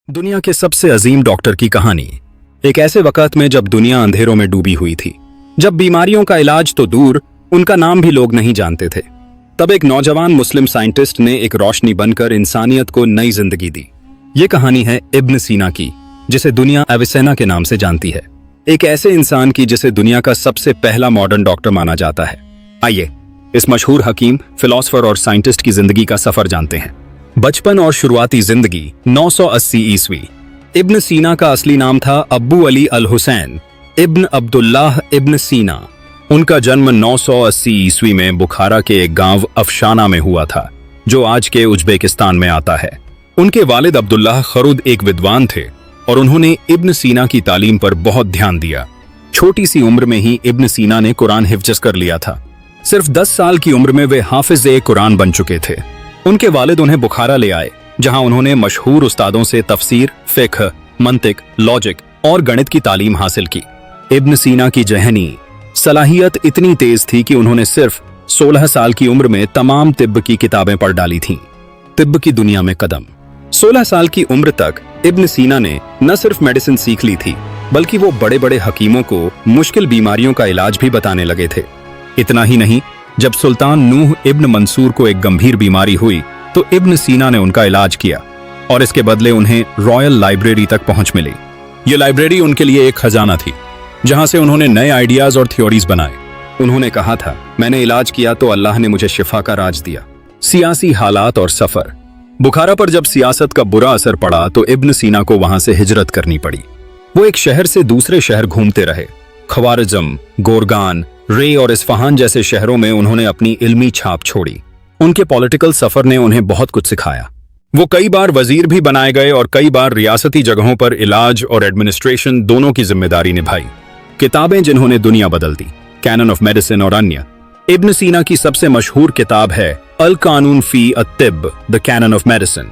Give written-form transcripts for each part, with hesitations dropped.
दुनिया के सबसे अजीम डॉक्टर की कहानी। एक ऐसे वक्त में जब दुनिया अंधेरों में डूबी हुई थी, जब बीमारियों का इलाज तो दूर, उनका नाम भी लोग नहीं जानते थे, तब एक नौजवान मुस्लिम साइंटिस्ट ने एक रोशनी बनकर इंसानियत को नई जिंदगी दी। ये कहानी है इब्न सीना की, जिसे दुनिया एविसेना के नाम से जानती है। एक ऐसे इंसान की जिसे दुनिया का सबसे पहला मॉडर्न डॉक्टर माना जाता है। आइए इस मशहूर हकीम, फिलोसफर और साइंटिस्ट की जिंदगी का सफर जानते हैं। बचपन और शुरुआती जिंदगी 980 ईस्वी। इब्न सीना का असली नाम था अब्बू अली अल हुसैन इब्न अब्दुल्लाह इब्न सीना। उनका जन्म 980 ईस्वी में बुखारा के एक गांव अफशाना में हुआ था, जो आज के उज्बेकिस्तान में आता है। उनके वालिद अब्दुल्लाह खरुद एक विद्वान थे और उन्होंने इब्न सीना की तालीम पर बहुत ध्यान दिया। छोटी सी उम्र में ही इब्न सीना ने कुरान हिफ्ज कर लिया था। सिर्फ 10 साल की उम्र में वे हाफिज ए कुरान बन चुके थे। उनके वालिद उन्हें बुखारा ले आए, जहां उन्होंने मशहूर उस्तादों से तफसीर, फिक्ह, मंतिक, लॉजिक और गणित की तालीम हासिल की। इब्न सीना की जहनी सलाहियत इतनी तेज थी कि उन्होंने सिर्फ 16 साल की उम्र में तमाम तिब्ब की किताबें पढ़ डाली थीं। तिब्ब की दुनिया में कदम। 16 साल की उम्र तक इब्न सीना ने न सिर्फ मेडिसिन सीख ली थी, बल्कि वो बड़े बड़े हकीमों को मुश्किल बीमारियों का इलाज भी बताने लगे थे। इतना ही नहीं, जब सुल्तान नूह इब्न मंसूर को एक गंभीर बीमारी हुई तो इब्न सीना ने उनका इलाज किया और इसके बदले उन्हें रॉयल लाइब्रेरी तक पहुंच मिली। ये लाइब्रेरी उनके लिए एक खजाना थी, जहां से उन्होंने नए आइडियाज और थ्योरीज बनाए। उन्होंने कहा था, मैंने इलाज किया तो अल्लाह ने मुझे शिफा का राज दिया। सियासी हालात और सफर। बुखारा पर जब सियासत का बुरा असर पड़ा तो इब्न सीना को वहां से हिजरत करनी पड़ी। वो एक शहर से दूसरे शहर घूमते रहे। ख्वारिज़म, गोरगान, रे और इस्फहान जैसे शहरों में उन्होंने अपनी इल्मी छाप छोड़ी। उनके पॉलिटिकल सफर ने उन्हें बहुत कुछ सिखाया। वो कई बार वजीर भी बनाए गए और कई बार रियासती जगहों पर इलाज और एडमिनिस्ट्रेशन दोनों की जिम्मेदारी निभाई। किताबें जिन्होंने दुनिया बदल दी, कैनन ऑफ मेडिसिन और अन्य। इब्न सीना की सबसे मशहूर किताब है अल कानून फी अत्तिब, द कैनन ऑफ मेडिसिन।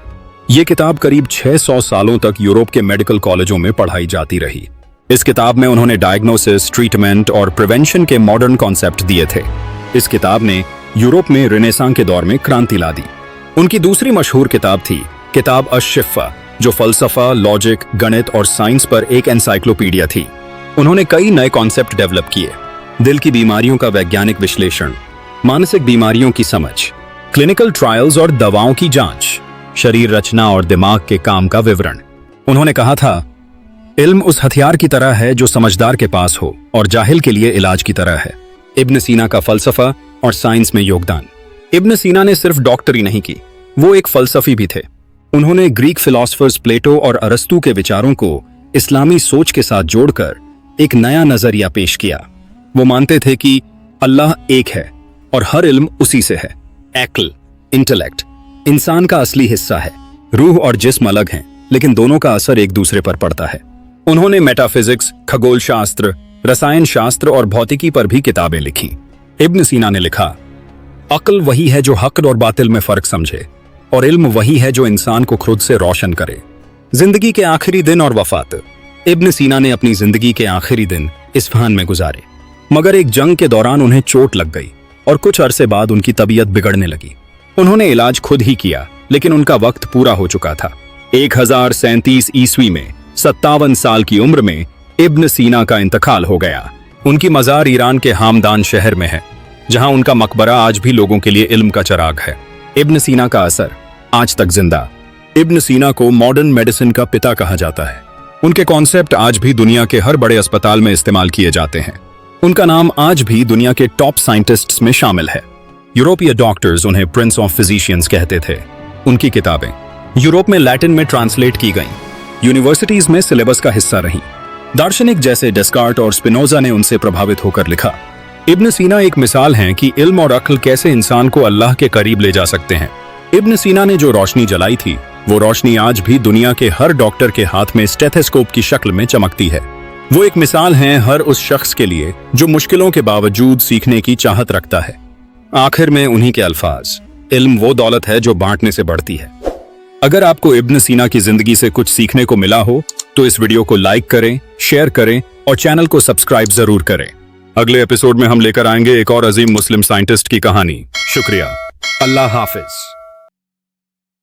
ये किताब करीब 600 सालों तक यूरोप के मेडिकल कॉलेजों में पढ़ाई जाती रही। इस किताब में उन्होंने डायग्नोसिस, ट्रीटमेंट और प्रिवेंशन के मॉडर्न कॉन्सेप्ट दिए थे। इस किताब ने यूरोप में रेनेसां के दौर में क्रांति ला दी। उनकी दूसरी मशहूर किताब थी किताब अश-शिफ़ा, जो फलसफा, लॉजिक, गणित और साइंस पर एक एनसाइक्लोपीडिया थी। उन्होंने कई नए कॉन्सेप्ट डेवलप किए। दिल की बीमारियों का वैज्ञानिक विश्लेषण, मानसिक बीमारियों की समझ, क्लिनिकल ट्रायल्स और दवाओं की जांच, शरीर रचना और दिमाग के काम का विवरण। उन्होंने कहा था, इल्म उस हथियार की तरह है जो समझदार के पास हो और जाहिल के लिए इलाज की तरह है। इब्न सीना का फलसफा और साइंस में योगदान। इब्न सीना ने सिर्फ डॉक्टरी नहीं की, वो एक फलसफी भी थे। उन्होंने ग्रीक फिलोसफर्स प्लेटो और अरस्तू के विचारों को इस्लामी सोच के साथ जोड़कर एक नया नजरिया पेश किया। वो मानते थे कि अल्लाह एक है और हर इल्म उसी से है। अक्ल, इंटेलेक्ट, इंसान का असली हिस्सा है। रूह और जिस्म अलग हैं, लेकिन दोनों का असर एक दूसरे पर पड़ता है। उन्होंने मेटाफिजिक्स, खगोल शास्त्र, रसायन शास्त्र और भौतिकी पर भी किताबें लिखी। इब्न सीना ने लिखा, अक्ल वही है जो हक और बातिल में फर्क समझे, और इल्म वही है जो इंसान को खुद से रोशन करे। जिंदगी के आखिरी दिन और वफात। इब्न सीना ने अपनी जिंदगी के आखिरी दिन इस्फहान में गुजारे, मगर एक जंग के दौरान उन्हें चोट लग गई और कुछ अरसे बाद उनकी तबीयत बिगड़ने लगी। उन्होंने इलाज खुद ही किया, लेकिन उनका वक्त पूरा हो चुका था। 1037 ईस्वी में 57 साल की उम्र में इब्न सीना का इंतकाल हो गया। उनकी मजार ईरान के हामदान शहर में है, जहां उनका मकबरा आज भी लोगों के लिए इल्म का चिराग है। इब्न सीना का असर आज तक जिंदा। इब्न सीना को मॉडर्न मेडिसिन का पिता कहा जाता है। उनके कॉन्सेप्ट आज भी दुनिया के हर बड़े अस्पताल में इस्तेमाल किए जाते हैं। उनका नाम आज भी दुनिया के टॉप साइंटिस्ट्स में शामिल है। यूरोपीय डॉक्टर्स उन्हें प्रिंस ऑफ फिजिशियंस कहते थे। उनकी किताबें यूरोप में लैटिन में ट्रांसलेट की गईं, यूनिवर्सिटीज में सिलेबस का हिस्सा रहीं। दार्शनिक जैसे डेस्कार्ट और स्पिनोजा ने उनसे प्रभावित होकर लिखा। इब्न सीना एक मिसाल हैं कि इल्म और अक्ल कैसे इंसान को अल्लाह के करीब ले जा सकते हैं। इब्न सीना ने जो रोशनी जलाई थी, वो रोशनी आज भी दुनिया के हर डॉक्टर के हाथ में स्टेथोस्कोप की शक्ल में चमकती है। वो एक मिसाल हैं हर उस शख्स के लिए जो मुश्किलों के बावजूद सीखने की चाहत रखता है। आखिर में उन्हीं के अल्फाज, इल्म वो दौलत है जो बांटने से बढ़ती है। अगर आपको इब्न सीना की जिंदगी से कुछ सीखने को मिला हो तो इस वीडियो को लाइक करें, शेयर करें और चैनल को सब्सक्राइब जरूर करें। अगले एपिसोड में हम लेकर आएंगे एक और अजीम मुस्लिम साइंटिस्ट की कहानी। शुक्रिया। अल्लाह हाफिज।